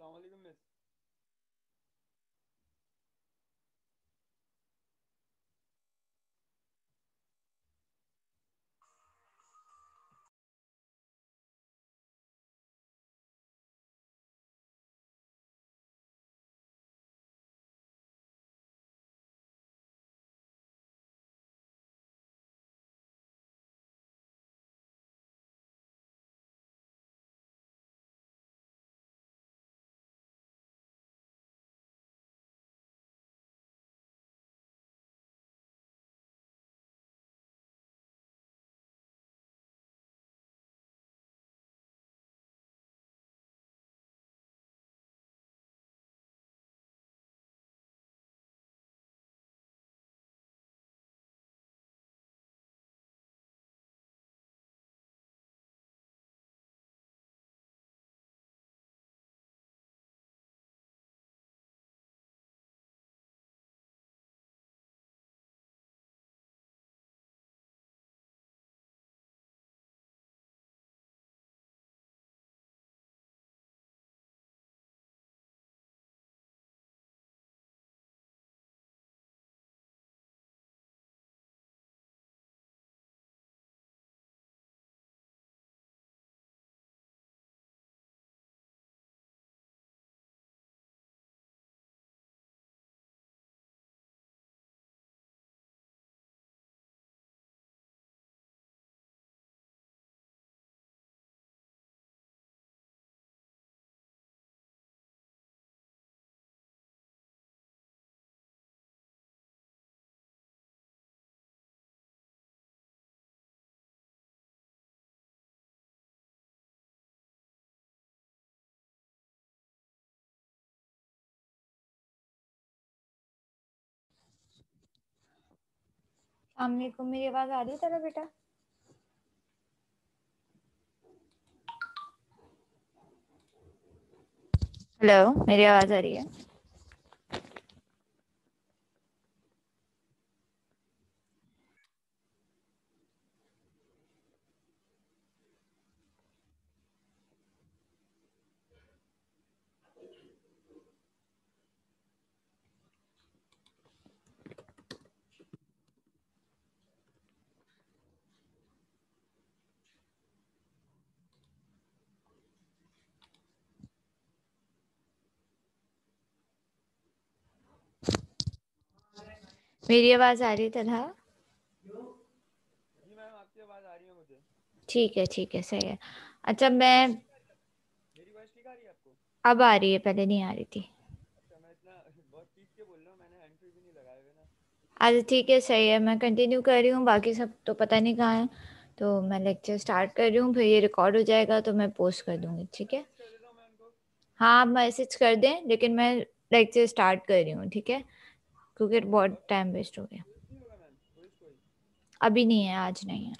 अस्सलामुअलैकुम मिस। अस्सलामुअलैकुम, मेरी आवाज़ आ रही है तेरा बेटा? हेलो, मेरी आवाज़ आ रही है? मेरी आवाज़ आ रही है तेरा? जी मैम, आपकी आवाज़ आ रही है मुझे। ठीक है, सही है। अच्छा, मैं मेरी वॉइस ठीक आ रही है आपको? अब आ रही है, पहले नहीं आ रही थी। अच्छा, मैं इतना बहुत चीख के बोल रहा हूँ, मैंने हैंड फ्री भी नहीं लगाए हुए ना। अच्छा ठीक है, सही है। मैं कंटिन्यू कर रही हूँ, बाकी सब तो पता नहीं कहाँ है। तो मैं लेक्चर स्टार्ट कर रही हूँ, फिर ये रिकॉर्ड हो जाएगा तो मैं पोस्ट कर दूँगी, ठीक है? मैसेज कर देता हूँ मैं उनको। हाँ, आप मैसेज कर दें, लेकिन मैं लेक्चर स्टार्ट कर रही हूँ, ठीक है? क्योंकि बहुत और टाइम वेस्ट हो गया। क्विज नहीं होगा मैम? क्विज कोई? अभी नहीं है, आज नहीं है।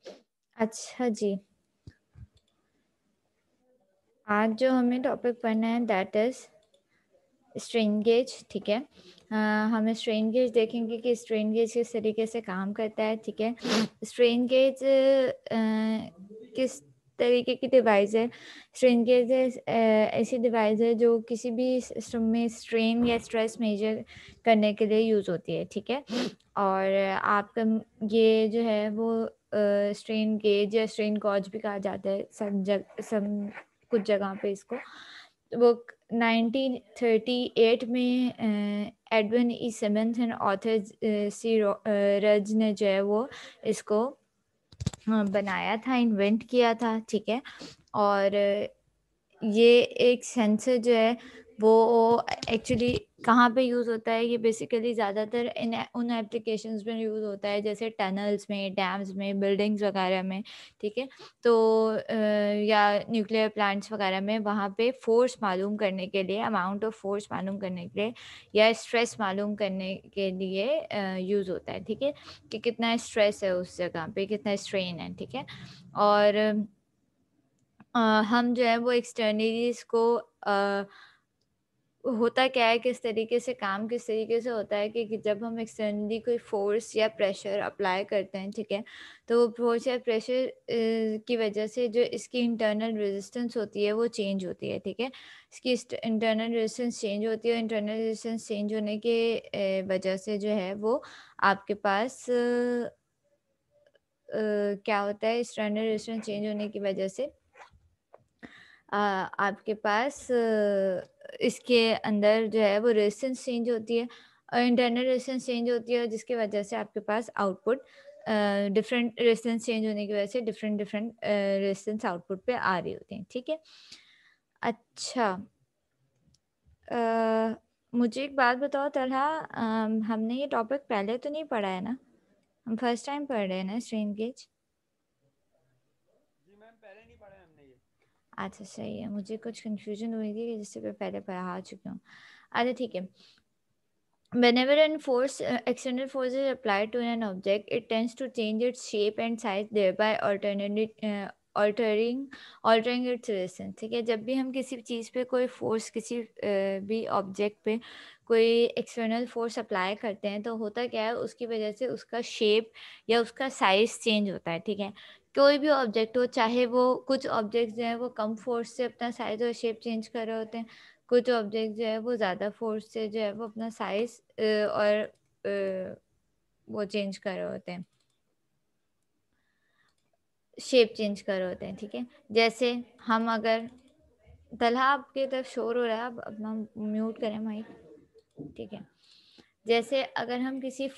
ठीक है। अच्छा जी, आज जो हमें टॉपिक पढ़ना है दैट इज़ स्ट्रेन गेज, ठीक है? हम स्ट्रेन गेज देखेंगे कि स्ट्रेन गेज किस तरीके से काम करता है, ठीक है? स्ट्रेन गेज किस तरीके की डिवाइस है? स्ट्रेन गेज ऐसी डिवाइस है जो किसी भी सिस्टम में स्ट्रेन या स्ट्रेस मेजर करने के लिए यूज़ होती है, ठीक है? और आपका ये जो है वो स्ट्रेन गेज या स्ट्रेन गॉज भी कहा जाता है सब कुछ जगह पे इसको। वो 1938 में Edwin E Simmons and Arthur Ruge ने जो है वो इसको बनाया था, इन्वेंट किया था, ठीक है? और ये एक सेंसर जो है वो एक्चुअली कहाँ पे यूज़ होता है? ये बेसिकली ज़्यादातर इन उन एप्लीकेशंस में यूज़ होता है जैसे टनल्स में, डैम्स में, बिल्डिंग्स वगैरह में, ठीक है? तो या न्यूक्लियर प्लांट्स वगैरह में वहाँ पे फ़ोर्स मालूम करने के लिए, अमाउंट ऑफ फ़ोर्स मालूम करने के लिए या स्ट्रेस मालूम करने के लिए यूज़ होता है, ठीक है? कि कितना स्ट्रेस है उस जगह पे, कितना स्ट्रेन है, ठीक है? और हम जो है वो एक्सटर्नली इसको होता क्या है, किस तरीके से काम किस तरीके से होता है कि जब हम एक्सटर्नली कोई फ़ोर्स या प्रेशर अप्लाई करते हैं, ठीक है? तो वो फ़ोर्स या प्रेशर की वजह से जो इसकी इंटरनल रेजिस्टेंस होती है वो चेंज होती है, ठीक है? इसकी इंटरनल रेजिस्टेंस चेंज होती है और इंटरनल रेजिस्टेंस चेंज होने के वजह से जो है वो आपके पास क्या होता है, एक्सटर्नल रेजिस्टेंस चेंज होने की वजह से आपके पास इसके अंदर जो है वो रेजिस्टेंस चेंज होती है और इंटरनल रेजिस्टेंस चेंज होती है, जिसकी वजह से आपके पास आउटपुट डिफरेंट रेजिस्टेंस चेंज होने की वजह से डिफरेंट डिफरेंट रेजिस्टेंस आउटपुट पे आ रही होती हैं, ठीक है? अच्छा, अ, मुझे एक बात बताओ तलहा, हमने ये टॉपिक पहले तो नहीं पढ़ा है ना? हम फर्स्ट टाइम पढ़ रहे हैं ना स्ट्रेन गेज? जी मैम, पहले नहीं पढ़ा है हमने ये। अच्छा सही है, मुझे कुछ कन्फ्यूजन हुई थी कि जिससे मैं पहले पढ़ा चुकी हूँ। अच्छा ठीक है। Whenever an force, external force is applied to an object, it tends to change its shape and size, thereby altering altering its resistance. ठीक है, जब भी हम किसी चीज़ पे कोई फोर्स, किसी भी ऑब्जेक्ट पे कोई एक्सटर्नल फोर्स अप्लाई करते हैं, तो होता क्या है, उसकी वजह से उसका शेप या उसका साइज चेंज होता है, ठीक है? कोई भी ऑब्जेक्ट हो, चाहे वो कुछ ऑब्जेक्ट जो है वो कम फोर्स से अपना साइज और शेप चेंज कर रहे होते हैं, कुछ ऑब्जेक्ट जो है वो ज़्यादा फोर्स से जो है वो अपना साइज और वो चेंज कर रहे होते हैं, शेप चेंज कर रहे होते हैं, ठीक है? जैसे हम अगर तलहा आपकी तरफ शोर हो रहा है, आप अपना म्यूट करें माइक, ठीक है? जैसे अगर हम किसी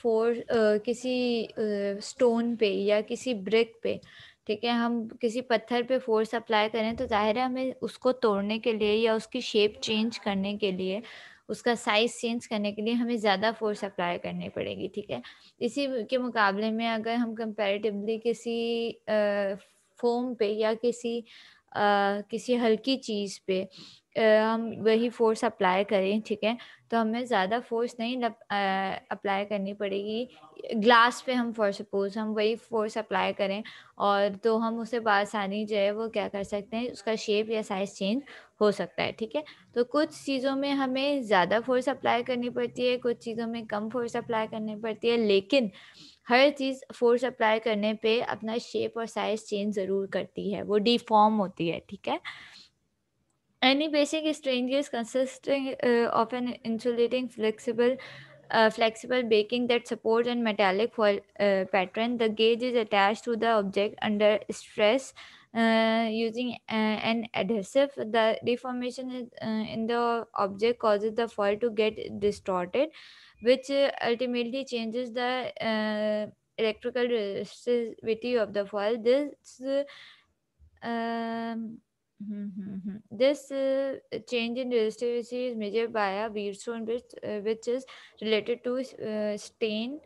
स्टोन पे या किसी ब्रिक पे, ठीक है, हम किसी पत्थर पे फोर्स अप्लाई करें, तो ज़ाहिर है हमें उसको तोड़ने के लिए या उसकी शेप चेंज करने के लिए, उसका साइज़ चेंज करने के लिए हमें ज़्यादा फोर्स अप्लाई करनी पड़ेगी, ठीक है? इसी के मुकाबले में अगर हम कंपैरेटिवली किसी फ़ोम पे या किसी हल्की चीज़ पे हम वही फ़ोर्स अप्लाई करें, ठीक है? तो हमें ज़्यादा फ़ोर्स नहीं अप्लाई करनी पड़ेगी। ग्लास पे हम फॉर सपोज़ हम वही फ़ोर्स अप्लाई करें और तो हम उसे बआसानी जो है वो क्या कर सकते हैं, उसका शेप या साइज़ चेंज हो सकता है, ठीक है? तो कुछ चीज़ों में हमें ज़्यादा फ़ोर्स अप्लाई करनी पड़ती है, कुछ चीज़ों में कम फ़ोर्स अप्लाई करनी पड़ती है, लेकिन हर चीज़ फ़ोर्स अप्लाई करने पे अपना शेप और साइज़ चेंज ज़रूर करती है, वो डिफ़ॉर्म होती है, ठीक है? Any basic strain gauge consisting of an insulating flexible backing that supports a metallic foil pattern. The gauge is attached to the object under stress using an adhesive. The deformation in the object causes the foil to get distorted, which ultimately changes the electrical resistivity of the foil. Um, this change in resistivity is measured by a Wheatstone which is related to strain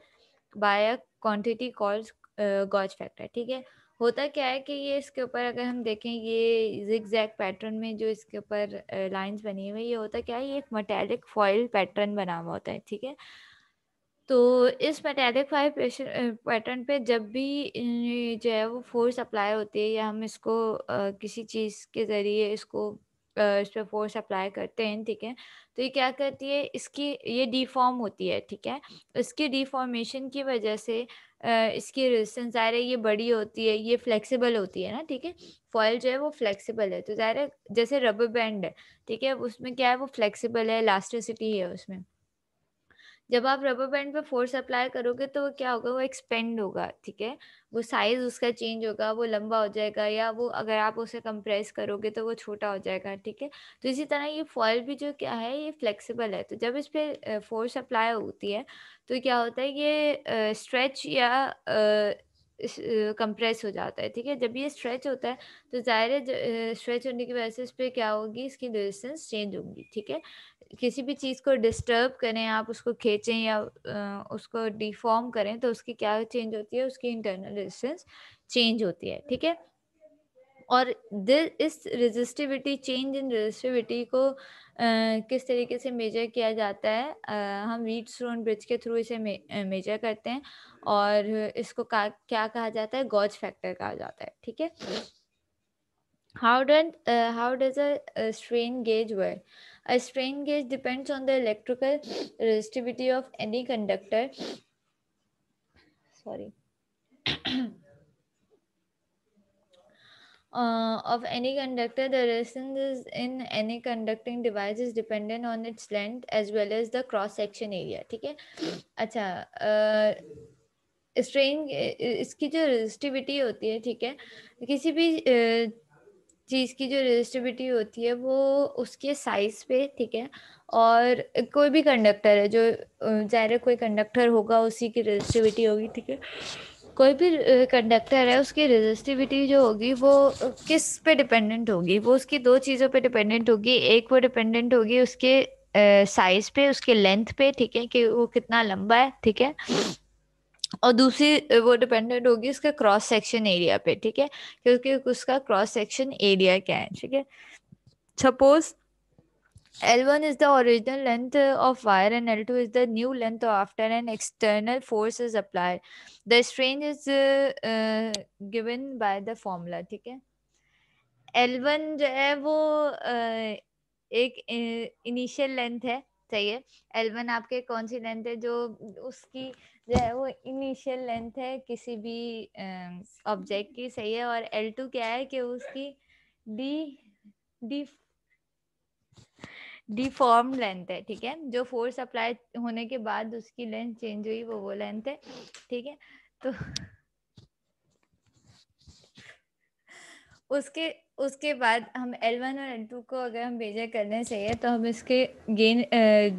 by a quantity called gauge factor, ठीक है? होता क्या है कि ये इसके ऊपर अगर हम देखें, ये zigzag पैटर्न में जो इसके ऊपर लाइंस बनी हुई है, ये होता क्या है, ये एक मेटालिक फॉइल पैटर्न बना हुआ होता है, ठीक है? तो इस मेटालिक फाइव पैटर्न पे जब भी जो है वो फोर्स अप्लाई होती है या हम इसको किसी चीज़ के ज़रिए इस पे फोर्स अप्लाई करते हैं, ठीक है? तो ये क्या करती है, इसकी ये डिफ़ॉर्म होती है, ठीक है? इसकी डिफ़ॉर्मेशन की वजह से इसकी रेजिस्टेंस ज़ाहिर है ये बड़ी होती है, ये फ्लेक्सिबल होती है ना, ठीक है? फॉइल जो है वो फ्लेक्सिबल है, तो ज़ाहिर है जैसे रबर बैंड है, ठीक है? उसमें क्या है, वो फ्लेक्सिबल है, इलास्टिसिटी है उसमें। जब आप रबर बैंड पे फ़ोर्स अप्लाई करोगे तो वो क्या होगा, वो एक्सपेंड होगा, ठीक है? वो साइज़ उसका चेंज होगा, वो लंबा हो जाएगा या वो अगर आप उसे कंप्रेस करोगे तो वो छोटा हो जाएगा, ठीक है? तो इसी तरह ये फ़ॉइल भी जो क्या है, ये फ्लेक्सिबल है, तो जब इस पे फ़ोर्स अप्लाई होती है, तो क्या होता है, ये स्ट्रेच या कंप्रेस हो जाता है, ठीक है? जब ये स्ट्रेच होता है तो ज़ाहिर है स्ट्रेच होने की वजह से इस पे क्या होगी, इसकी रेजिस्टेंस चेंज होगी, ठीक है? किसी भी चीज़ को डिस्टर्ब करें, आप उसको खींचें या उसको डिफ़ॉर्म करें, तो उसकी क्या चेंज होती है, उसकी इंटरनल रेजिस्टेंस चेंज होती है, ठीक है? और इस रेजिस्टिविटी, चेंज इन रेजिस्टिविटी को किस तरीके से मेजर किया जाता है, हम व्हीटस्टोन ब्रिज के थ्रू इसे मेजर करते हैं और इसको क्या कहा जाता है, गॉज फैक्टर कहा जाता है, ठीक है? how does a strain gauge work? A strain gauge depends on the electrical resistivity of any conductor. Sorry. Of any conductor, the resistance in any conducting device is dependent on its length as well as the cross section area. ठीक है. अच्छा, strain इसकी जो resistivity होती है, ठीक है, किसी भी चीज़ की जो रेजिस्टिविटी होती है वो उसके साइज पे, ठीक है, और कोई भी कंडक्टर है जो ज़ाहिर है कोई कंडक्टर होगा उसी की रेजिस्टिविटी होगी, ठीक है, कोई भी कंडक्टर है उसकी रेजिस्टिविटी जो होगी वो किस पे डिपेंडेंट होगी, वो उसकी दो चीज़ों पे डिपेंडेंट होगी। एक वो डिपेंडेंट होगी उसके साइज पे, उसके लेंथ पे, ठीक है, कि वो कितना लंबा है, ठीक है, और दूसरी वो डिपेंडेंट होगी उसके क्रॉस सेक्शन एरिया पे, ठीक है, क्योंकि उसका क्रॉस सेक्शन एरिया क्या है, ठीक है। Suppose L1 is the original length of wire and L2 is the new length after an external force is applied. The strain is given by the formula, ठीक है। L1 जो है वो एक इनिशियल लेंथ है, सही है। L1 आपके कौन सी लेंथ है, जो उसकी जो है वो इनिशियल लेंथ है किसी भी ऑब्जेक्ट की, सही है। और L2 क्या है कि उसकी डी डी डिफॉर्म लेंथ है, ठीक है, जो फोर्स अप्लाई होने के बाद उसकी लेंथ चेंज हुई वो लेंथ है, ठीक है। तो उसके उसके बाद हम L1 और L2 को अगर हम मेजर करने से है तो हम इसके गेन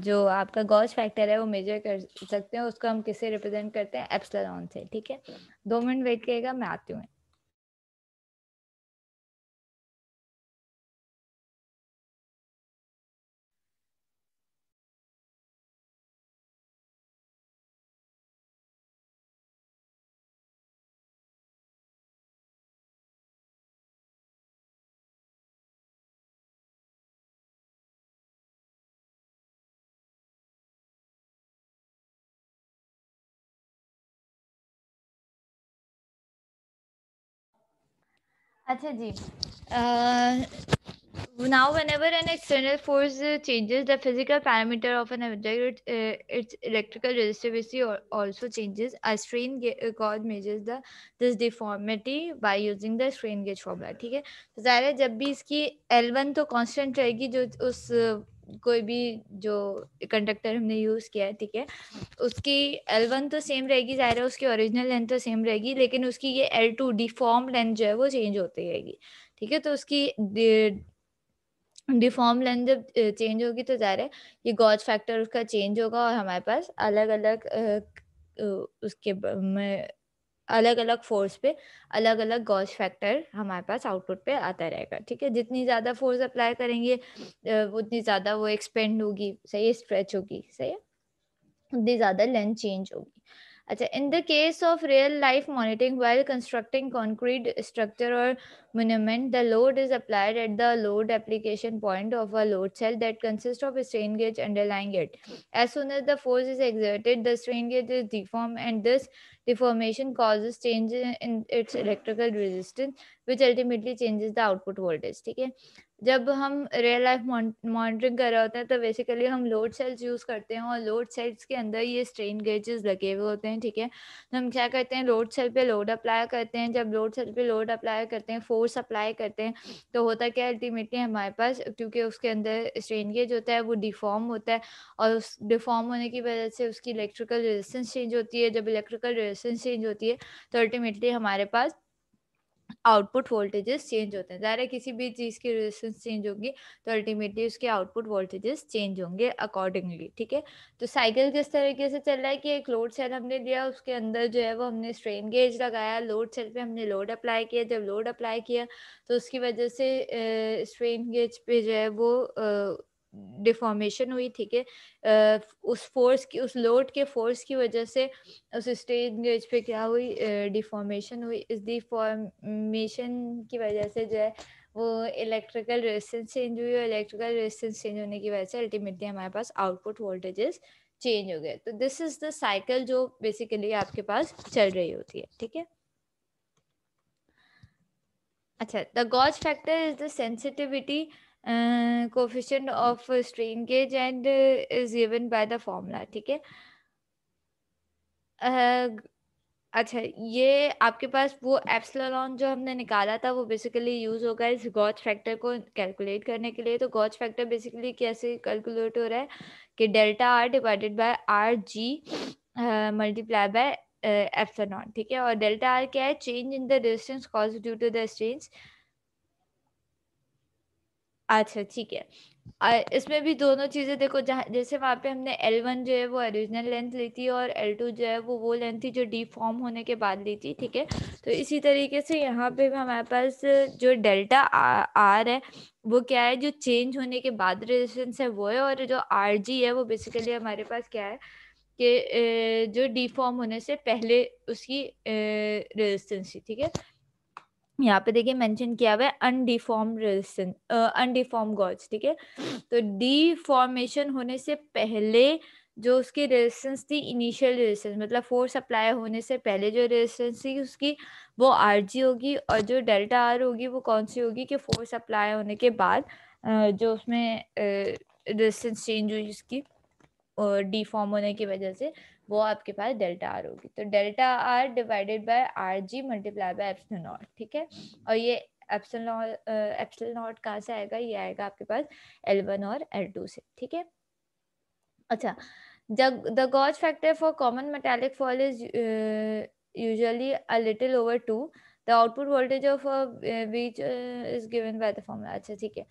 जो आपका गॉस फैक्टर है वो मेजर कर सकते हैं। उसको हम किससे रिप्रेजेंट करते हैं, एप्सिलॉन से, ठीक है। 2 मिनट वेट करिएगा, मैं आती हूँ। अच्छा जी, now whenever an external force changes the physical parameter of an object, its electrical resistivity also changes. A strain gauge measures this deformity by using the strain gauge formula, ठीक है। तो ज़ाहिर है जब भी इसकी L1 तो कांस्टेंट रहेगी, जो उस कोई भी जो कंडक्टर हमने यूज़ किया है, ठीक है, उसकी L1 तो सेम रहेगी, ज़ाहिर है उसकी ओरिजिनल लेंथ तो सेम रहेगी, लेकिन उसकी ये L2 डिफॉर्म लेंथ जो है वो चेंज होती रहेगी, ठीक है। तो उसकी डिफॉर्म लेंथ जब चेंज होगी तो ज़ाहिर है ये गॉज फैक्टर उसका चेंज होगा और हमारे पास अलग-अलग उसके में अलग-अलग फोर्स पे अलग-अलग गॉज फैक्टर हमारे पास आउटपुट पे आता रहेगा, ठीक है। जितनी ज़्यादा फोर्स अप्लाई करेंगे उतनी ज़्यादा वो एक्सपेंड होगी, सही है, स्ट्रेच होगी, सही है, उतनी ज़्यादा लेंथ चेंज होगी। अच्छा, in the case of real life monitoring while constructing concrete structure or monument, the load is applied at the load application point of a load cell that consists of a strain gauge underlying it. As soon as the force is exerted, the strain gauge is deformed and this deformation causes change in its electrical resistance, which ultimately changes the output voltage, ठीक है। जब हम real life monitoring कर रहे होते हैं तो basically हम लोड सेल्स यूज़ करते हैं और लोड सेल्स के अंदर ये स्ट्रेन गेजेस लगे हुए होते हैं, ठीक है। तो हम क्या करते हैं, लोड सेल पे लोड अप्लाई करते हैं। जब लोड सेल पे लोड अप्लाई करते हैं, फोर्स अप्लाई करते हैं, तो होता क्या है अल्टीमेटली हमारे पास, क्योंकि उसके अंदर स्ट्रेन गेज होता है वो डिफॉर्म होता है और उस डिफॉर्म होने की वजह से उसकी इलेक्ट्रिकल रेजिस्टेंस चेंज होती है। जब इलेक्ट्रिकल रेजिस्टेंस चेंज होती है तो अल्टीमेटली हमारे पास आउटपुट वोल्टेजेस चेंज होते हैं। ज़ाहिर है किसी भी चीज़ की रेजिस्टेंस चेंज होगी तो अल्टीमेटली उसके आउटपुट वोल्टेजेस चेंज होंगे अकॉर्डिंगली, ठीक है। तो साइकिल किस तरीके से चल रहा है कि एक लोड सेल हमने लिया, उसके अंदर जो है वो हमने स्ट्रेन गेज लगाया, लोड सेल पे हमने लोड अप्लाई किया। जब लोड अप्लाई किया तो उसकी वजह से स्ट्रेन गेज पे जो है वो डिफॉर्मेशन हुई, ठीक है। उस फोर्स की, उस लोड के फोर्स की वजह से उस स्ट्रेन गेज पे क्या हुई, डिफॉर्मेशन हुई। इस डिफॉर्मेशन की वजह से जो है वो इलेक्ट्रिकल रेजिस्टेंस चेंज हुई और इलेक्ट्रिकल रेजिस्टेंस चेंज होने की वजह से अल्टीमेटली हमारे पास आउटपुट वोल्टेजेस चेंज हो गए। तो दिस इज द साइकिल जो बेसिकली आपके पास चल रही होती है, ठीक है। अच्छा, the gauge factor is the sensitivity coefficient of strain gauge and is given by the formula, ठीक है। अच्छा, ये आपके पास वो एप्सिलॉन जो हमने निकाला था वो बेसिकली यूज़ होगा इस गॉज फैक्टर को कैलकुलेट करने के लिए। तो गॉज फैक्टर बेसिकली कैसे कैलकुलेट हो रहा है कि delta R divided by R G multiply by epsilon, ठीक है। और डेल्टा आर क्या है? Change in the distance cause due to the strains. अच्छा, ठीक है। इसमें भी दोनों चीज़ें देखो, जहाँ जैसे वहाँ पे हमने L1 जो है वो ओरिजिनल लेंथ ली थी और L2 जो है वो लेंथ थी जो डीफॉर्म होने के बाद ली थी, ठीक है। तो इसी तरीके से यहाँ पे भी हमारे पास जो डेल्टा आर है वो क्या है? जो चेंज होने के बाद रेजिस्टेंस है वो है, और जो आर जी है वो बेसिकली हमारे पास क्या है कि जो डीफॉर्म होने से पहले उसकी रेजिस्टेंस थी, ठीक है। यहाँ पे देखिए मेंशन किया हुआ है अनडिफॉर्म रेजिस्टेंस, अनडिफॉर्म गॉज, ठीक है। तो डिफॉर्मेशन होने से पहले जो उसकी रेजिस्टेंस थी, इनिशियल रेजिस्टेंस मतलब फोर्स अप्लाई होने से पहले जो रेजिस्टेंस थी उसकी, वो आर जी होगी। और जो डेल्टा आर होगी वो कौन सी होगी कि फोर्स अप्लाई होने के बाद जो उसमें रेजिस्टेंस चेंज हुई उसकी और डीफॉर्म होने की वजह से, वो आपके पास डेल्टा आर होगी। तो delta R divided by R G multiply by epsilon not, ठीक है। और ये एप्सिलॉन नॉट कहाँ से आएगा? ये आएगा आपके पास L1 और L2 से, ठीक है। अच्छा, जब the gauge factor for common metallic foil is usually a little over 2, the output voltage of which is given by the formula. अच्छा, ठीक है।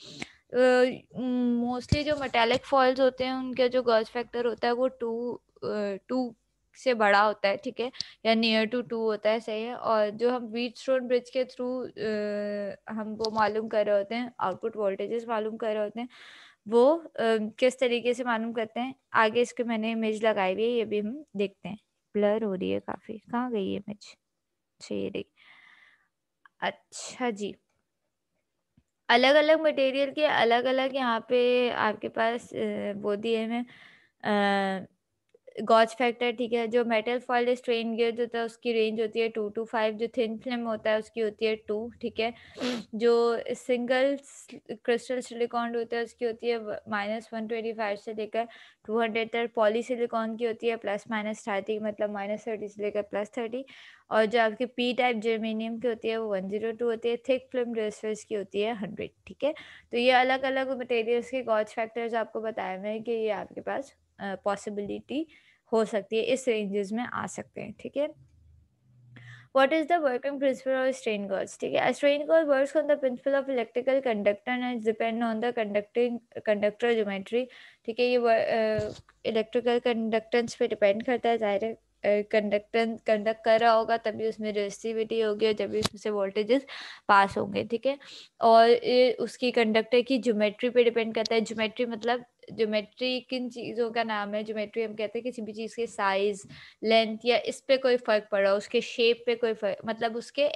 मोस्टली जो मेटालिक फॉल्स होते हैं उनका जो गॉज फैक्टर होता है वो 2 से बड़ा होता है, ठीक है, या नियर टू 2 होता है, सही है। और जो हम व्हीटस्टोन ब्रिज के थ्रू हम वो मालूम कर रहे होते हैं, आउटपुट वोल्टेजेस मालूम कर रहे होते हैं, वो किस तरीके से मालूम करते हैं, आगे इसके मैंने इमेज लगाई हुई है, ये भी हम देखते हैं। ब्लर हो रही है काफ़ी, कहाँ गई इमेज? अच्छा, ये रही। अच्छा जी, अलग अलग मटेरियल के अलग अलग यहाँ पे आपके पास वो दिए हैं गॉज फैक्टर, ठीक है। जो मेटल फॉइल स्ट्रेन गेज होता है उसकी रेंज होती है 2 to 5, जो थिन फिल्म होता है उसकी होती है 2, ठीक है। जो सिंगल क्रिस्टल सिलिकॉन होता है उसकी होती है -125 से लेकर 200 तक। पॉली सिलिकॉन की होती है +-30, मतलब -30 से लेकर +30। और जो आपकी पी टाइप जर्मेनियम की होती है वो 102 होती है। थिक फिल्म रेजिस्टर्स की होती है 100, ठीक है। तो ये अलग अलग मटेरियल्स के गॉज फैक्टर्स आपको बताए हुए हैं कि ये आपके पास पॉसिबिलिटी हो सकती है, इस रेंजेस में आ सकते हैं, ठीक है। What is the working principle of strain gauge? ठीक है, a strain gauge works on the principle of electrical conductor and depend on the conducting conductor geometry. ठीक है, ये इलेक्ट्रिकल कंडक्टेंस पे डिपेंड करता है, जाहिर है। कंडक्टेंस कंडक्ट कर रहा होगा तभी उसमें रेजिस्टिविटी होगी और जब उसमें से वोल्टेजेस पास होंगे, ठीक है। और ये उसकी कंडक्टर की ज्योमेट्री पे डिपेंड करता है। ज्योमेट्री मतलब, ज्योमेट्री किन चीज़ों का नाम है? ज्योमेट्री हम कहते हैं किसी भी चीज़ के साइज, लेंथ या इस पे कोई फ़र्क पड़ रहा हो, उसके शेप पे कोई फ़र्क, मतलब उसके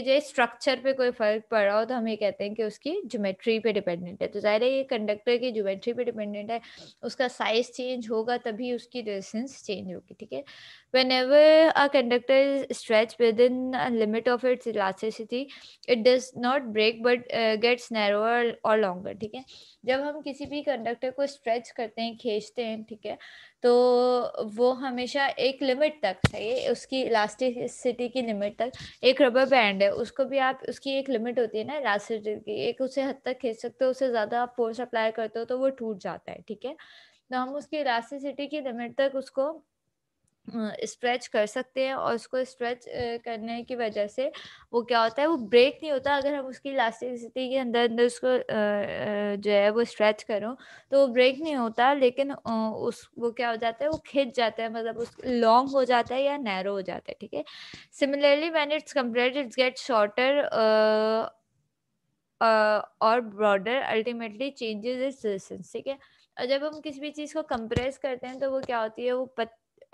जो स्ट्रक्चर पे कोई फ़र्क पड़ रहा हो तो हम ये कहते हैं कि उसकी ज्योमेट्री पे डिपेंडेंट है। तो ज़ाहिर है ये कंडक्टर की ज्योमेट्री पे डिपेंडेंट है, उसका साइज़ चेंज होगा तभी उसकी रेजिस्टेंस चेंज होगी, ठीक है। Whenever a conductor is stretch with in a limit of its elasticity, it does not break but gets narrower और लॉन्गर, ठीक है। जब हम किसी भी कंडक्टर को स्ट्रेच करते हैं, खींचते हैं, ठीक है, तो वो हमेशा एक लिमिट तक, सही है, उसकी इलास्टिसिटी की लिमिट तक। एक रबर बैंड है, उसको भी आप, उसकी एक लिमिट होती है ना इलास्टिसिटी की, एक उसे हद तक खींच सकते हो, उससे ज़्यादा आप फोर्स अप्लाई करते हो तो वो टूट जाता है, ठीक है। तो हम उसकी इलास्टिसिटी की लिमिट तक उसको स्ट्रेच कर सकते हैं, और उसको स्ट्रेच करने की वजह से वो क्या होता है, वो ब्रेक नहीं होता। अगर हम उसकी इलास्टिसिटी के अंदर अंदर उसको जो है वो स्ट्रेच करो तो वो ब्रेक नहीं होता, लेकिन उस वो क्या हो जाता है, वो खिंच जाता है, मतलब उस लॉन्ग हो जाता है या नैरो हो जाता है, ठीक है। Similarly when it's compressed it's get shorter और broader, ultimately changes its resistance, ठीक है। और जब हम किसी भी चीज़ को कंप्रेस करते हैं तो वो क्या होती है, वो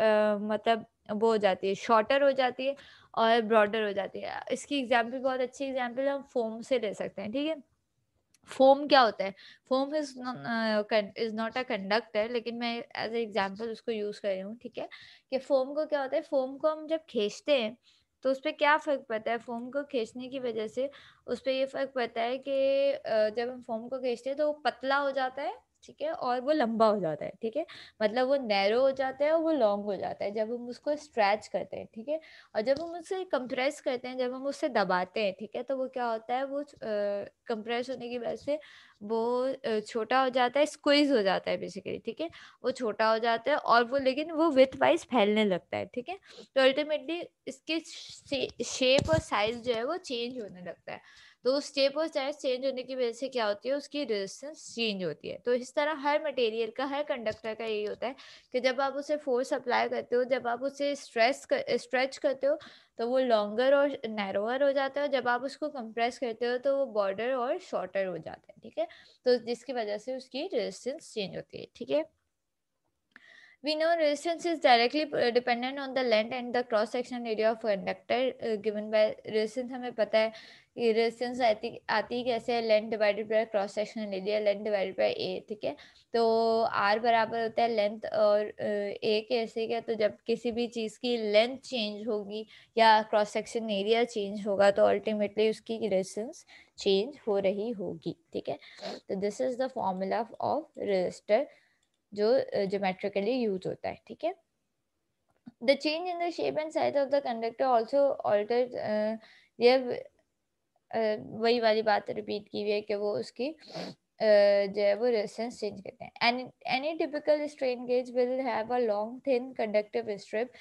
मतलब वो हो जाती है, शॉर्टर हो जाती है और ब्रॉडर हो जाती है। इसकी एग्जांपल, बहुत अच्छी एग्जांपल हम फोम से ले सकते हैं, ठीक है। फोम क्या होता है? Foam is not a conductor, लेकिन मैं एज ए एग्जांपल उसको यूज कर रही हूँ, ठीक है। कि फोम को क्या होता है, फोम को हम जब खींचते हैं तो उस पे क्या फ़र्क पड़ता है, फ़ोम को खींचने की वजह से उस पे ये फ़र्क पड़ता है कि जब हम फ़ोम को खींचते हैं तो वो पतला हो जाता है, ठीक है? और वो लंबा हो जाता है, ठीक है? मतलब वो नैरो हो जाता है और वो लॉन्ग हो जाता है जब हम उसको स्ट्रेच करते हैं, ठीक है? और जब हम उसे कंप्रेस करते हैं, जब हम उसे दबाते हैं, ठीक है? तो वो क्या होता है, वो कंप्रेस होने की वजह से वो छोटा हो जाता है, स्क्वीज़ हो जाता है बेसिकली, ठीक है? वो छोटा हो जाता है और वो लेकिन वो विड्थ वाइज़ फैलने लगता है, ठीक है? तो अल्टीमेटली इसके शेप और साइज़ जो है वो चेंज होने लगता है। तो शेप और साइज़ चेंज होने की वजह से क्या होती है, उसकी रेजिस्टेंस चेंज होती है। तो इस तरह हर मटेरियल का, हर कंडक्टर का यही होता है कि जब आप उसे फोर्स अप्लाई करते हो, जब आप उसे स्ट्रेच करते हो, तो वो लॉन्गर और नैरोअर हो जाता है, और जब आप उसको कंप्रेस करते हो तो वो बॉर्डर और शॉर्टर हो जाता है, ठीक है? तो जिसकी वजह से उसकी रेजिस्टेंस चेंज होती है, ठीक है? We know resistance is directly dependent on the length and the cross section area of conductor given by resistance. हमें पता है कि resistance आती कैसे है, length divided by cross sectional area, length divided by A, ठीक है? तो आर बराबर होता है लेंथ और ए कैसे क्या, तो जब किसी भी चीज़ की लेंथ चेंज होगी या क्रॉस सेक्शन एरिया चेंज होगा तो अल्टीमेटली उसकी रेजिस्टेंस चेंज हो रही होगी, ठीक है? तो this is the formula of resistor जो ज्योमेट्रिकली यूज होता है, ठीक है? The change in the shape and size of the conductor also alter, ये वही वाली बात रिपीट की हुई है कि वो उसकी जो है वो रेजिस्टेंस चेंज करते हैं। And any typical strain gauge will have a long thin conductive strip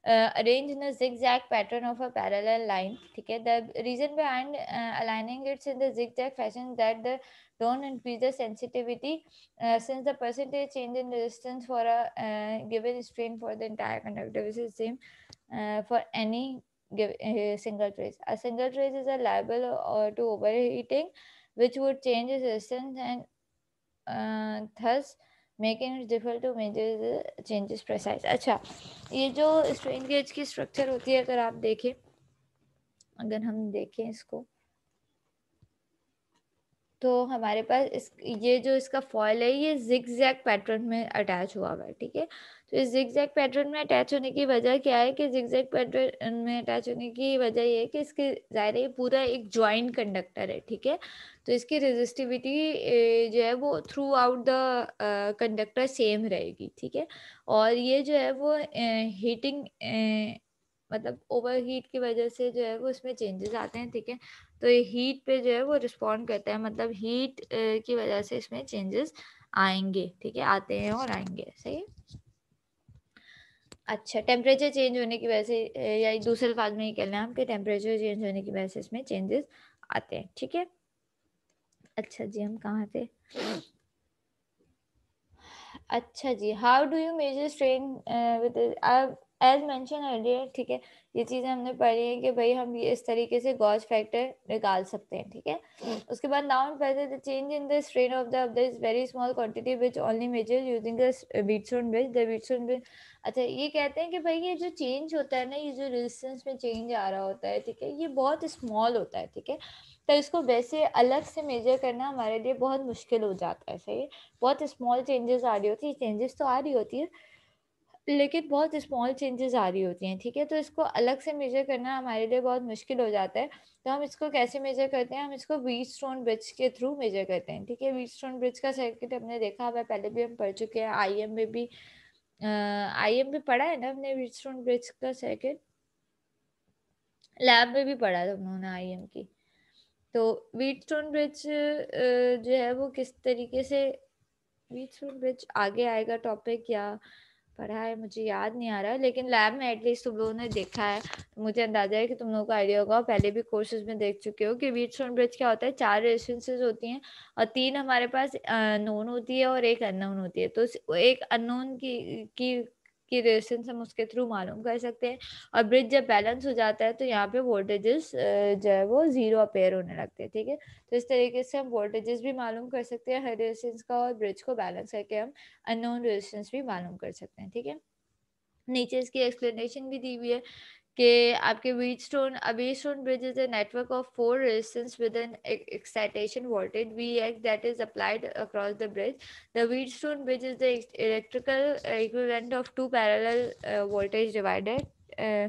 arranged in a zigzag pattern of a parallel line, ठीक है? The reason behind aligning it in the zigzag fashion is that the don't increase the sensitivity since the percentage change in resistance for a given strain for the entire conductor is the same for any single trace. A single trace is a liable to overheating, which would change its resistance and thus making it difficult to measure the changes precise. अच्छा, ये जो strain gauge की structure होती है, अगर आप देखें, अगर हम देखें इसको, तो हमारे पास ये जो इसका फॉयल है ये ज़िगज़ैग पैटर्न में अटैच हुआ हुआ है, ठीक है? तो इस ज़िगज़ैग पैटर्न में अटैच होने की वजह क्या है कि ज़िगज़ैग पैटर्न में अटैच होने की वजह ये है कि इसके ज़ाहिर है ये पूरा एक जॉइंट कंडक्टर है, ठीक है? तो इसकी रेज़िस्टिविटी जो है वो through out the conductor same रहेगी, ठीक है? और ये जो है वो हीटिंग मतलब ओवरहीट की वजह से जो है वो इसमें चेंजेस आते हैं, ठीक है? तो ये हीट पे जो है वो रिस्पॉन्ड करता है, मतलब हीट की वजह से इसमें चेंजेस आएँगे, ठीक है? आते हैं और आएँगे, सही है? अच्छा, टेम्परेचर चेंज होने की वजह से या दूसरे अल्फाज में ये कह लें हम कि टेम्परेचर चेंज होने की वजह से इसमें चेंजेस आते हैं, ठीक है? अच्छा जी, हम कहाँ थे? अच्छा जी, how do you measure strain with as mention earlier, ठीक है? ये चीज़ें हमने पढ़ी है कि भई हम ये इस तरीके से गॉस फैक्टर निकाल सकते हैं, ठीक है? उसके बाद नाउ पहले the change in the strain of the this very small quantity which only measure using the Wheatstone bridge, the Wheatstone bridge. अच्छा, ये कहते हैं कि भई ये जो चेंज होता है ना, ये जो रेजिस्टेंस में चेंज आ रहा होता है, ठीक है? ये बहुत स्मॉल होता है, ठीक है? तो इसको वैसे अलग से मेजर करना हमारे लिए बहुत मुश्किल हो जाता है, सही है? बहुत स्मॉल चेंजेस आ रही होती है, चेंजेस तो आ रही होती है, लेकिन बहुत स्मॉल चेंजेस आ रही होती हैं, ठीक है? तो इसको अलग से मेजर करना हमारे लिए बहुत मुश्किल हो जाता है। तो हम इसको कैसे मेजर करते हैं? हम इसको व्हीटस्टोन ब्रिज के थ्रू मेजर करते हैं, ठीक है? व्हीटस्टोन ब्रिज का सर्किट हमने देखा हुआ है, पहले भी हम पढ़ चुके हैं, आईएम में भी आईएम में पढ़ा है ना हमने व्हीटस्टोन ब्रिज का सर्किट? लैब में भी पढ़ा था हम लोगों ने आईएम की। तो व्हीटस्टोन ब्रिज जो है वो किस तरीके से, व्हीटस्टोन ब्रिज आगे आएगा टॉपिक या पढ़ा है मुझे याद नहीं आ रहा है, लेकिन लैब में एटलीस्ट तुम लोगों ने देखा है, तो मुझे अंदाजा है कि तुम लोगों को आइडिया होगा, पहले भी कोर्सेज में देख चुके हो कि व्हीटस्टोन ब्रिज क्या होता है। 4 रेजिस्टेंसेस होती हैं और 3 हमारे पास नोन होती है और 1 अननोन होती है। तो एक अननोन की रेजिस्टेंस हम उसके थ्रू मालूम कर सकते हैं, और ब्रिज जब बैलेंस हो जाता है तो यहाँ पे वोल्टेजेस जो है वो ज़ीरो अपेयर होने लगते हैं, ठीक है? तो इस तरीके से हम वोल्टेजेस भी मालूम कर सकते हैं हर रेजिस्टेंस का, और ब्रिज को बैलेंस करके हम अननोन रेजिस्टेंस भी मालूम कर सकते हैं, ठीक है? नीचे इसकी एक्सप्लेनेशन भी दी हुई है कि आपके Wheatstone bridge is a network of 4 resistance with an excitation voltage Vx that is applied across the bridge. The Wheatstone bridge is the electrical equivalent of two parallel voltage divided. Uh,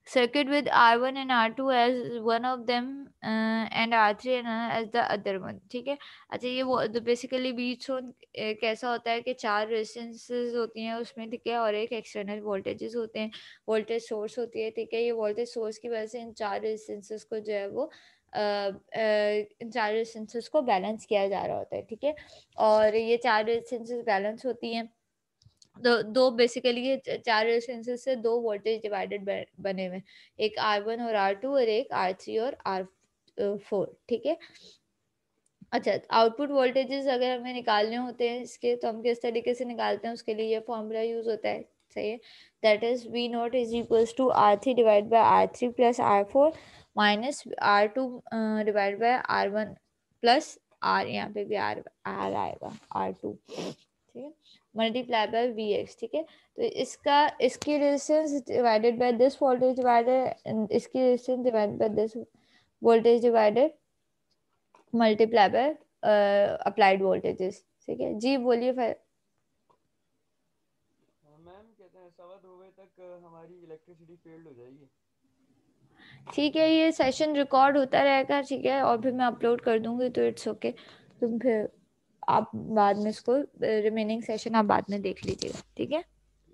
circuit with R1 and R2 as one of them and R3 and as the other one. ठीक है. अच्छा ये वो तो basically beach on कैसा होता है कि 4 रेजिस्टेंसेस होती हैं उसमें, ठीक है, और एक एक्सटर्नल वोल्टेजेस होते हैं, वोल्टेज सोर्स होती है, ठीक है. ये वोल्टेज सोर्स की वजह से इन 4 रेजिस्टेंसेस को जो है वो इन 4 रेजिस्टेंसेस को बैलेंस किया जा रहा होता है, ठीक है. और ये 4 रेजिस्टेंसेस बैलेंस होती हैं, दो बेसिकली ये 4 रेजिस्टेंसेस से 2 वोल्टेज डिवाइडेड बने हुए हैं, एक R1 और R2 और एक R3 और R4, ठीक है. अच्छा, आउटपुट वोल्टेजेस अगर हमें निकालने होते हैं इसके, तो हम किस तरीके से निकालते हैं, उसके लिए ये फॉर्मूला यूज होता है, सही है. That is V not is equals to R3 divide by R3 plus R4 minus R2 divide by R1 plus R, यहाँ पे भी R आएगा R2, ठीक है, मल्टीप्लाई बाय Vx, ठीक है. तो इसकी resistance divided by this voltage divided, इसकी resistance divided by this voltage divided multiply by applied voltages, ठीक है जी. बोलिए फिर. मैम कहते हैं 2:15 तक हमारी इलेक्ट्रिसिटी फेल्ड हो जाएगी. ठीक है, ये सेशन रिकॉर्ड होता रहेगा, ठीक है, और फिर मैं अपलोड कर दूंगी, तो इट्स ओके. तुम फिर आप बाद में इसको रिमेनिंग सेशन आप बाद में देख लीजिएगा, ठीक है.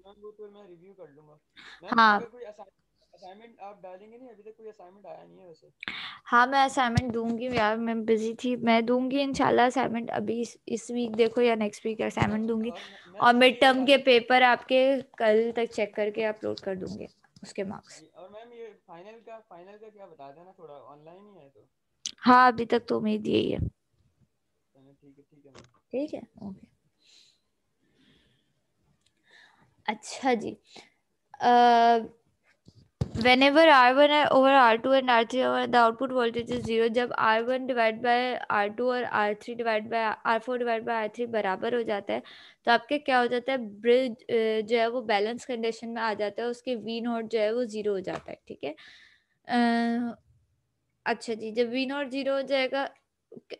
मैम वो तो मैं रिव्यू कर लूंगा. मैम हाँ अगर कोई असाइनमेंट आप डालेंगे नहीं, अभी तक कोई असाइनमेंट आया नहीं है वैसे. हाँ, मैं असाइनमेंट दूंगी यार, मैं बिजी थी, मैं दूंगी इंशाल्लाह असाइनमेंट अभी इस वीक देखो या नेक्स्ट वीक असाइनमेंट दूंगी. और और मैम मिड ये टर्म के फाइनल. पेपर आपके कल तक चेक करके अपलोड कर दूंगी उसके मार्क्स. जी, और मैम ये फाइनल का क्या बता देना, थोड़ा ऑनलाइन ही है तो. हाँ, अभी तक तो उम्मीद यही है. चलो ठीक है मैम. ठीक है, ओके. अच्छा जी. whenever R1 over R2 and R3 over the output voltage is 0, जब R1 डिवाइड बाय R2 और R3 divide bye R4 divide by R3 बराबर हो जाता है, तो आपके क्या हो जाता है, ब्रिज जो है वो बैलेंस कंडीशन में आ जाता है, उसके V नॉट जो है वो 0 हो जाता है, ठीक है. अच्छा जी, जब V नॉट 0 हो जाएगा,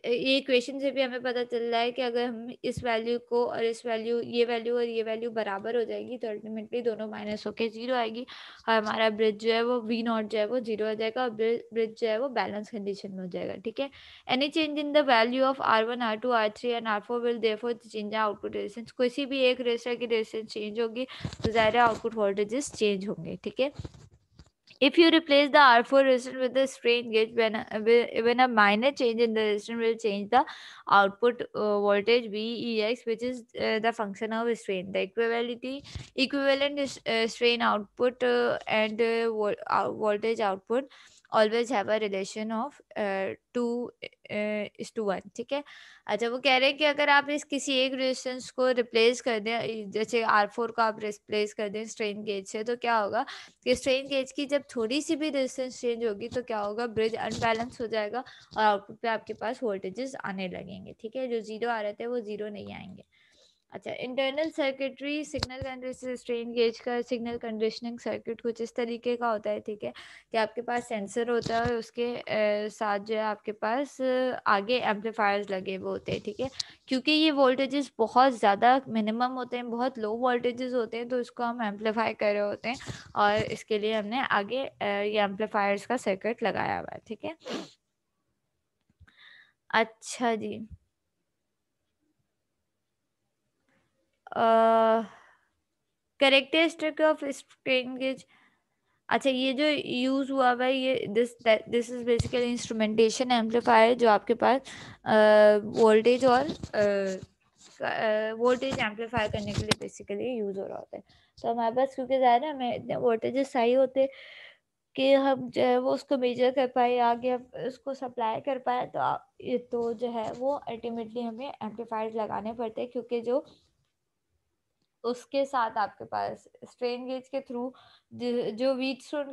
ये इक्वेशन से भी हमें पता चल रहा है कि अगर हम इस वैल्यू को और इस वैल्यू, ये वैल्यू और ये वैल्यू बराबर हो जाएगी, तो अल्टीमेटली दोनों माइनस होके 0 आएगी, और हमारा ब्रिज जो है वो V नॉट जो है वो 0 हो जाएगा, और ब्रिज जो है वो बैलेंस कंडीशन में हो जाएगा, ठीक है. Any change in the value of R1 R2 R3 and R4 will therefore change output resistance. किसी भी एक रेजिस्टर की रेजिस्टेंस चेंज होगी तो ज़ाहिर है आउटपुट वोल्टेजेस चेंज होंगे, ठीक है. If you replace the R4 resistor with the strain gauge, when a minor change in the resistor will change the output voltage VEX, which is the function of strain. The equivalent is, strain output and voltage output always have a relation of 2:1, ठीक है. अच्छा, वो कह रहे हैं कि अगर आप इस किसी एक रेजिस्टेंस को रिप्लेस कर दें, जैसे R4 को आप रिप्लेस कर दें स्ट्रेन गेज से, तो क्या होगा कि स्ट्रेन गेज की जब थोड़ी सी भी रेजिस्टेंस चेंज होगी तो क्या होगा, ब्रिज अनबैलेंस हो जाएगा और आउटपुट पे आपके पास वोल्टेजेस आने लगेंगे, ठीक है. जो 0 आ रहे थे वो 0 नहीं आएंगे. अच्छा, internal circuitry signal conditioner strain gauge का सिग्नल कंडीशनिंग सर्किट कुछ इस तरीके का होता है, ठीक है, कि आपके पास सेंसर होता है और उसके साथ जो है आपके पास आगे एम्पलीफायर्स लगे हुए होते हैं, ठीक है. क्योंकि ये वोल्टेजेस बहुत ज़्यादा मिनिमम होते हैं, बहुत लो वोल्टेजेस होते हैं, तो इसको हम एम्पलीफाई कर रहे होते हैं, और इसके लिए हमने आगे ये एम्पलीफायर्स का सर्किट लगाया हुआ है, ठीक है. अच्छा जी. Characteristic of strain gauge. अच्छा, ये जो यूज़ हुआ हुआ है, ये this is basically instrumentation amplifier, जो आपके पास वोल्टेज और वोल्टेज एम्पलीफाई करने के लिए बेसिकली यूज़ हो रहा होता है. तो हमारे पास क्योंकि ज़्यादा हमें इतने वोल्टेजेस सही होते कि हम जो है वो उसको मेजर कर पाए, आगे उसको सप्लाई कर पाए, तो ये तो जो है वो अल्टीमेटली हमें एम्पलीफायर लगाने पड़ते हैं, क्योंकि जो उसके साथ आपके पास स्ट्रेन गेज के थ्रू जो व्हीट स्टोन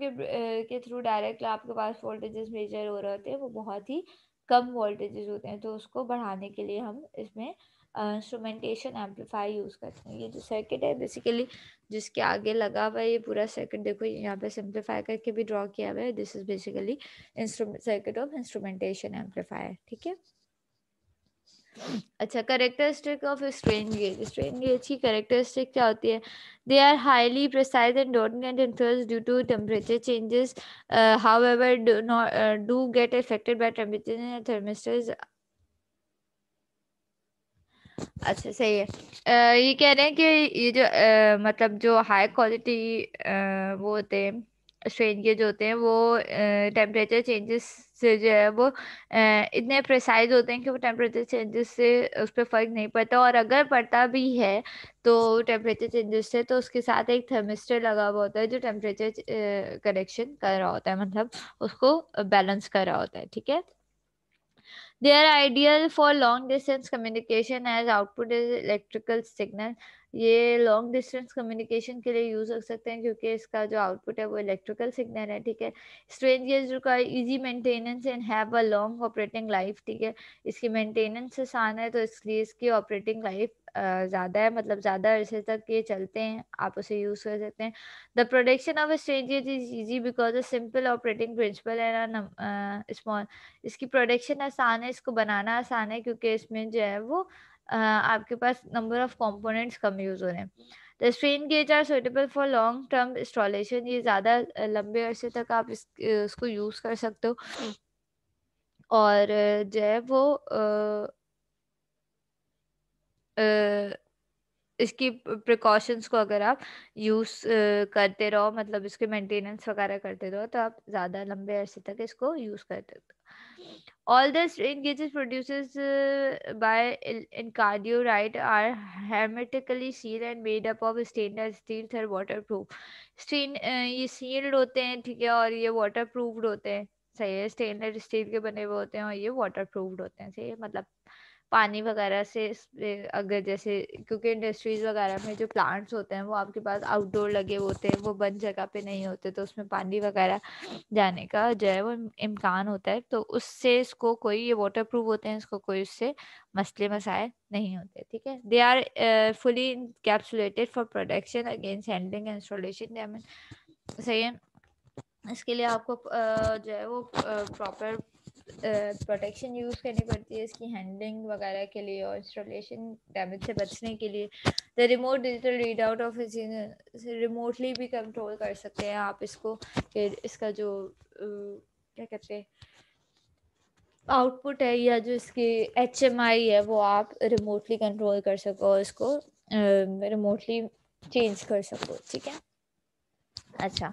के थ्रू डायरेक्ट आपके पास वोल्टेजेस मेजर हो रहे होते हैं, वो बहुत ही कम वोल्टेजेस होते हैं, तो उसको बढ़ाने के लिए हम इसमें इंस्ट्रूमेंटेशन एम्पलीफायर यूज़ करते हैं. ये जो सर्किट है बेसिकली जिसके आगे लगा हुआ है, ये पूरा सर्किट देखो यहाँ पे सिंप्लीफाई करके भी ड्रॉ किया हुआ है. This is basically circuit of instrumentation amplifier, ठीक है. अच्छा, characteristic of strain gauge. Strain gauge की कैरेक्टरिस्टिक क्या होती है? They are highly precise and don't get influence due to temperature changes, however do not do get affected by temperature thermistors. अच्छा, सही है। ये कह रहे हैं कि ये जो मतलब जो हाई क्वालिटी वो होते हैं स्ट्रेन के जो होते हैं वो टेम्परेचर चेंजेस से जो है वो इतने प्रिसाइज होते हैं कि वो टेम्परेचर चेंजेस से उस पर फर्क नहीं पड़ता, और अगर पड़ता भी है तो टेम्परेचर चेंजेस से तो उसके साथ एक थर्मिस्टर लगा हुआ होता है जो टेम्परेचर करेक्शन कर रहा होता है, मतलब उसको बैलेंस कर रहा होता है, ठीक है। They are ideal for long distance communication as output is electrical signal. ये लॉन्ग डिस्टेंस कम्युनिकेशन के लिए यूज कर सकते हैं क्योंकि इसका जो आउटपुट है वो इलेक्ट्रिकल सिग्नल है, ठीक है। Strain gauge require easy maintenance and have a long operating life, ठीक है। इसकी मेंटेनेंस आसान है तो इसलिए इसकी ऑपरेटिंग लाइफ ज़्यादा है, मतलब ज़्यादा अरसे तक ये चलते हैं, आप उसे यूज़ कर सकते हैं। The production of strain gauge is easy because a simple operating principle and small. इसकी प्रोडक्शन आसान है, इसको बनाना आसान है क्योंकि इसमें जो है वो आपके पास नंबर ऑफ कंपोनेंट्स कम यूज हो रहे हैं। The strain gauge are suitable for long term installation. ये ज़्यादा लंबे अरसे तक आप इसको यूज़ कर सकते हो, और जो है वो अ, इसकी प्रिकॉशंस को अगर आप यूज़ करते रहो, मतलब इसके मेंटेनेंस वगैरह करते रहो, तो आप ज़्यादा लंबे अरसे तक इसको यूज़ करते हो। All the strain gauges produced by Encardiorite are hermetically sealed and made up of stainless steel ther waterproof. स्टीन ये सील्ड होते हैं, ठीक है, और ये वाटर प्रूफ्ड होते हैं, सही है। स्टेनलेस स्टील के बने हुए होते हैं और ये वाटर प्रूफ्ड होते हैं, सही है। मतलब पानी वगैरह से अगर जैसे, क्योंकि इंडस्ट्रीज वगैरह में जो प्लांट्स होते हैं वो आपके पास आउटडोर लगे हुए होते हैं, वो बंद जगह पे नहीं होते, तो उसमें पानी वगैरह जाने का जो है वो इम्कान होता है, तो उससे इसको कोई, ये वाटर प्रूफ होते हैं, इसको कोई उससे मसले मसाए नहीं होते, ठीक है। They are fully capsulated for protection against handling and installation damage, सही है। इसके लिए आपको जो है वो प्रॉपर प्रोटेक्शन यूज़ करनी पड़ती है इसकी हैंडलिंग वगैरह के लिए और इंस्टॉलेशन डैमेज से बचने के लिए। The remote digital read out of remotely भी कंट्रोल कर सकते हैं आप इसको, फिर इसका जो क्या कहते हैं आउटपुट है या जो इसकी HMI है वो आप रिमोटली कंट्रोल कर सको, इसको रिमोटली चेंज कर सको, ठीक है। अच्छा,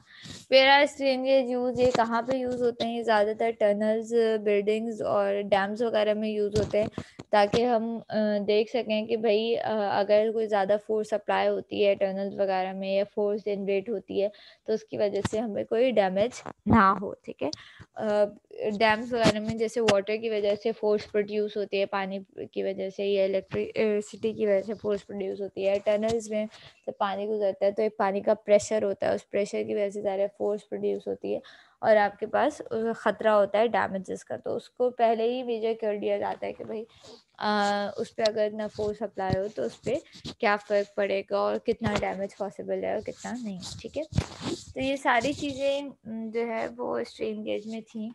वेयर स्ट्रेन गेज यूज़, ये कहाँ पे यूज़ होते हैं? ये ज़्यादातर टनल्स, बिल्डिंग्स और डैम्स वगैरह में यूज़ होते हैं, ताकि हम देख सकें कि भाई अगर कोई ज़्यादा फोर्स अप्लाई होती है टनल्स वगैरह में या फोर्स जनरेट होती है तो उसकी वजह से हमें कोई डैमेज ना हो, ठीक है। डैम्स वगैरह में जैसे वाटर की वजह से फोर्स प्रोड्यूस होती है, पानी की वजह से या इलेक्ट्रिसिटी की वजह से फोर्स प्रोड्यूस होती है। टनल्स में जब पानी गुजरता है तो एक पानी का प्रेशर होता है, उस प्रेशर की वजह से ज़्यादा फोर्स प्रोड्यूस होती है और आपके पास ख़तरा होता है डैमेजेस का, तो उसको पहले ही मेजर कर दिया जाता है कि भाई उस पर अगर ना फोर्स अप्लाई हो तो उस पर क्या फ़र्क पड़ेगा और कितना डैमेज पॉसिबल है और कितना नहीं, ठीक है। तो ये सारी चीज़ें जो है वो स्ट्रेन गेज में थी,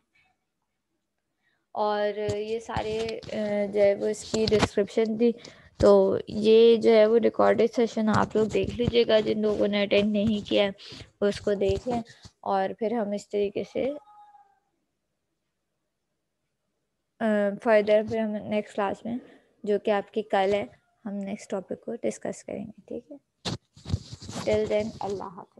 और ये सारे जो है वो इसकी डिस्क्रिप्शन थी। तो ये जो है वो रिकॉर्डेड सेशन आप लोग देख लीजिएगा, जिन लोगों ने अटेंड नहीं किया है वो उसको देख लें, और फिर हम इस तरीके से फर्दर फिर हम नेक्स्ट क्लास में, जो कि आपकी कल है, हम नेक्स्ट टॉपिक को डिस्कस करेंगे, ठीक है। टिल देन, अल्लाह हाफ़िज़।